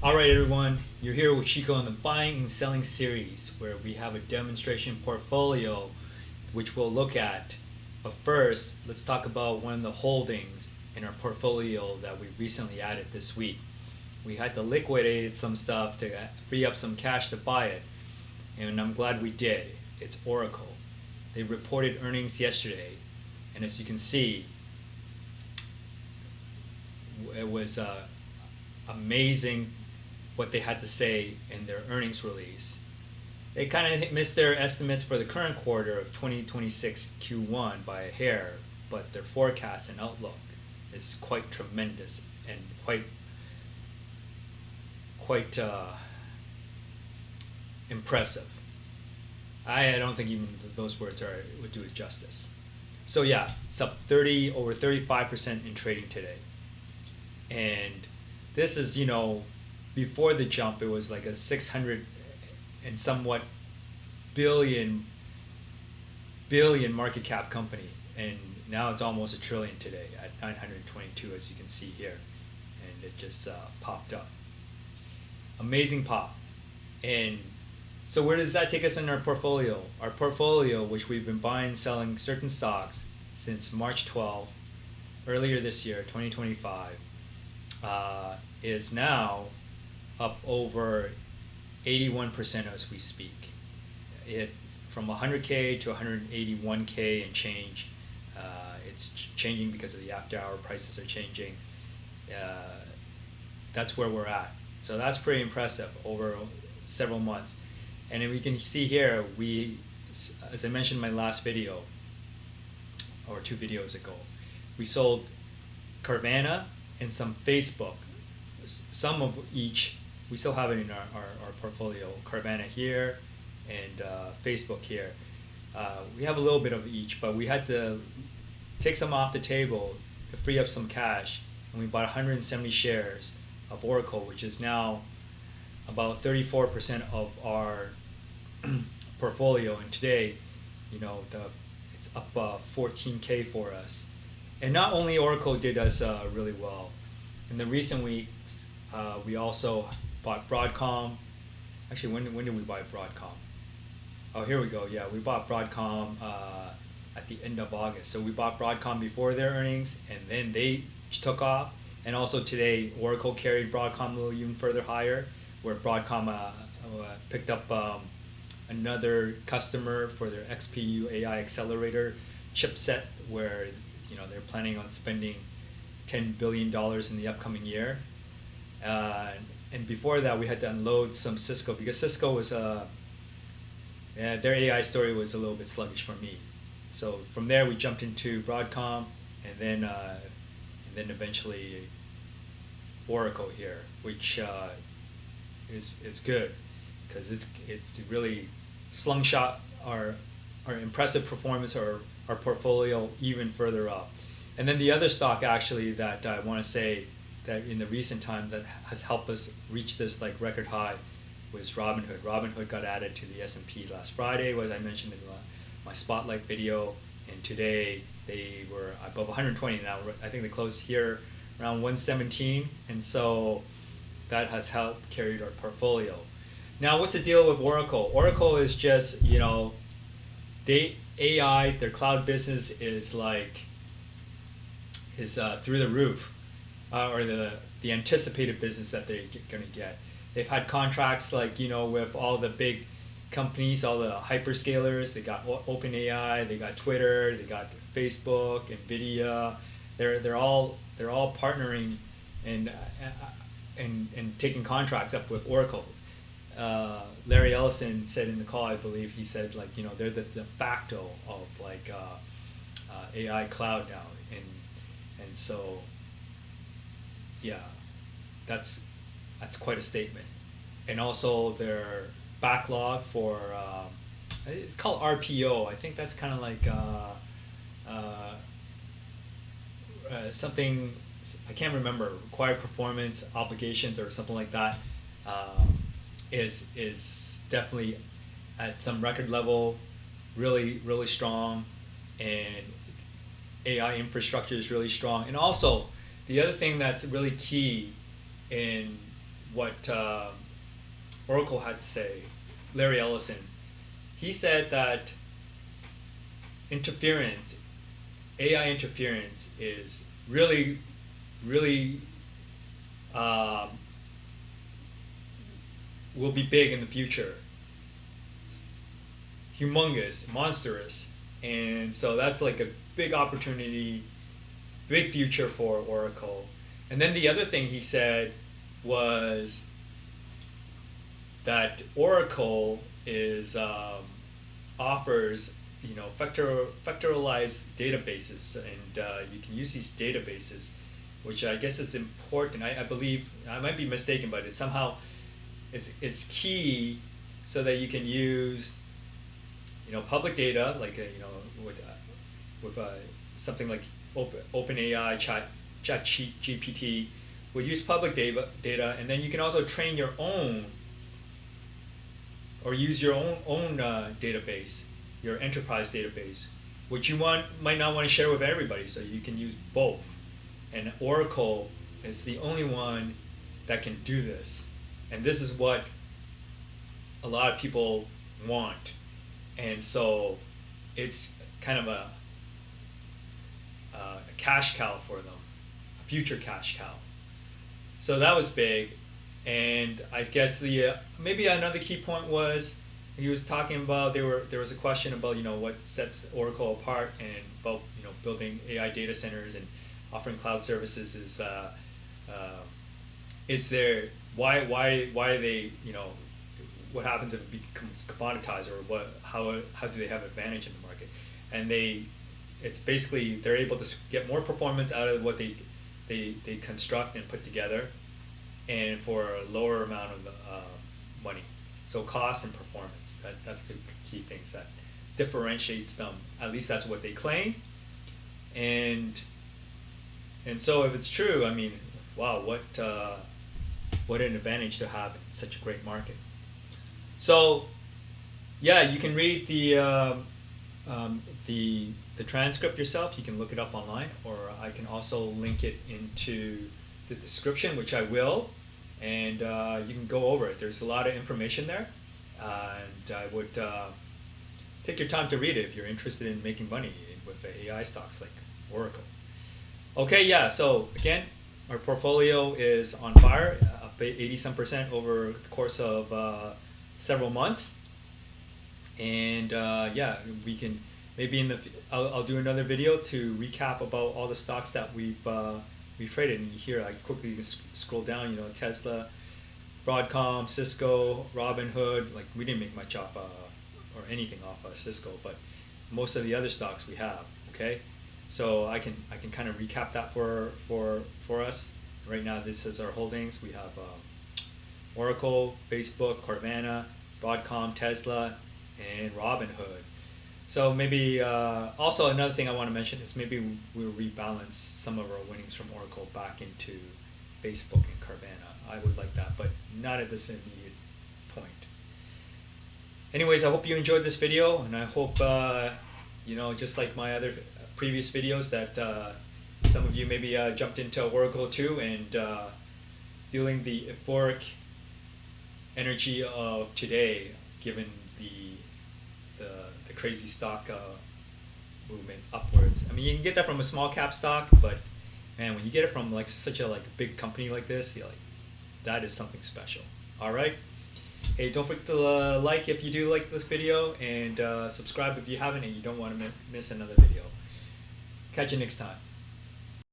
All right, everyone, you're here with Chico on the Buying and Selling series, where we have a demonstration portfolio which we'll look at. But first, let's talk about one of the holdings in our portfolio that we recently added this week. We had to liquidate some stuff to free up some cash to buy it, and I'm glad we did. It's Oracle. They reported earnings yesterday, and as you can see, it was amazing what they had to say in their earnings release. They kind of missed their estimates for the current quarter of 2026 Q1 by a hair, but their forecast and outlook is quite tremendous and quite impressive. I don't think even those words would do it justice. So yeah, it's up over 35% in trading today, and this is before the jump it was like a 600 and somewhat billion market cap company, and now it's almost a trillion today at 922, as you can see here, and it just popped up. Amazing pop. And so where does that take us in our portfolio? Our portfolio, which we've been buying and selling certain stocks since March 12th, earlier this year, 2025, is now up over 81% as we speak. It from 100K to 181K and change. It's changing because of the after-hour prices are changing. That's where we're at. So that's pretty impressive over several months. And then we can see here, as I mentioned in my last video, or 2 videos ago, we sold Carvana and some Facebook. Some of each, we still have it in our portfolio. Carvana here and Facebook here. We have a little bit of each, but we had to take some off the table to free up some cash, and we bought 170 shares of Oracle, which is now about 34% of our portfolio. And today, it's up 14K for us. And not only Oracle did us really well. In the recent weeks, we also bought Broadcom. Actually, when did we buy Broadcom? Oh, here we go. Yeah, we bought Broadcom at the end of August. So we bought Broadcom before their earnings, and then they took off. And also today, Oracle carried Broadcom a little even further higher, where Broadcom picked up another customer for their XPU AI accelerator chipset, where they're planning on spending $10 billion in the upcoming year. And before that, we had to unload some Cisco, because Cisco was their AI story was a little bit sluggish for me. So from there, we jumped into Broadcom, and then eventually Oracle here, which is good, because it's really slingshot our impressive performance, or our portfolio even further up. And then the other stock actually that I want to say that in the recent time that has helped us reach this like record high was Robinhood. Robinhood got added to the S&P last Friday, as I mentioned in my spotlight video, and today they were above 120 now. I think they closed here around 117, and so that has helped carry our portfolio. Now, what's the deal with Oracle? Oracle is just, AI, their cloud business is through the roof, or the anticipated business that they're going to get. They've had contracts with all the big companies, all the hyperscalers. They got OpenAI, they got Twitter, they got Facebook, Nvidia. They're all partnering and taking contracts up with Oracle. Larry Ellison said in the call, I believe he said they're the de facto of AI cloud now, and so yeah, that's quite a statement. And also their backlog for it's called RPO. I think that's kind of like something, I can't remember, required performance obligations or something like that, is definitely at some record level, really really strong, and AI infrastructure is really strong. And also the other thing that's really key in what Oracle had to say, Larry Ellison. He said that interference, AI interference, is really, really will be big in the future. Humongous, monstrous. And so that's like a big opportunity, big future for Oracle. And then the other thing he said was that Oracle is offers vectorialized databases, and you can use these databases, which I guess is important. I believe, I might be mistaken, but it's somehow it's key so that you can use public data like with something like OpenAI ChatGPT would use public data, and then you can also train your own or use your own database, your enterprise database, which you might not want to share with everybody, so you can use both. And Oracle is the only one that can do this, and this is what a lot of people want, and so it's kind of a cash cow for them, a future cash cow. So that was big. And I guess the maybe another key point was he was talking about there was a question about what sets Oracle apart and about building AI data centers and offering cloud services is there why they what happens if it becomes commoditized, or how do they have advantage in the market? And it's basically they're able to get more performance out of what they construct and put together, and for a lower amount of money. So cost and performance, that's the key things that differentiates them. At least that's what they claim. And so if it's true, I mean, wow, what an advantage to have in such a great market. So yeah, you can read the transcript yourself. You can look it up online, or I can also link it into the description, which I will, and you can go over it. There's a lot of information there, and I would take your time to read it if you're interested in making money with AI stocks like Oracle. Okay, yeah, so again, our portfolio is on fire, up 80% over the course of several months, and yeah, we can maybe I'll do another video to recap about all the stocks that we've traded. And here I quickly scroll down, Tesla, Broadcom, Cisco, Robinhood. Like, we didn't make much off or anything off Cisco, but most of the other stocks we have. Okay, so I can kind of recap that for us. Right now, this is our holdings. We have Oracle, Facebook, Carvana, Broadcom, Tesla, and Robinhood. So maybe also another thing I want to mention is maybe we'll rebalance some of our winnings from Oracle back into Facebook and Carvana. I would like that, but not at this immediate point. Anyways, I hope you enjoyed this video, and I hope just like my other previous videos, that some of you maybe jumped into Oracle too, and feeling the euphoric energy of today, given the crazy stock movement upwards. I mean, you can get that from a small cap stock, but man, when you get it from such a big company like this, that is something special. All right. Hey, don't forget to like if you do like this video, and subscribe if you haven't and you don't want to miss another video. Catch you next time.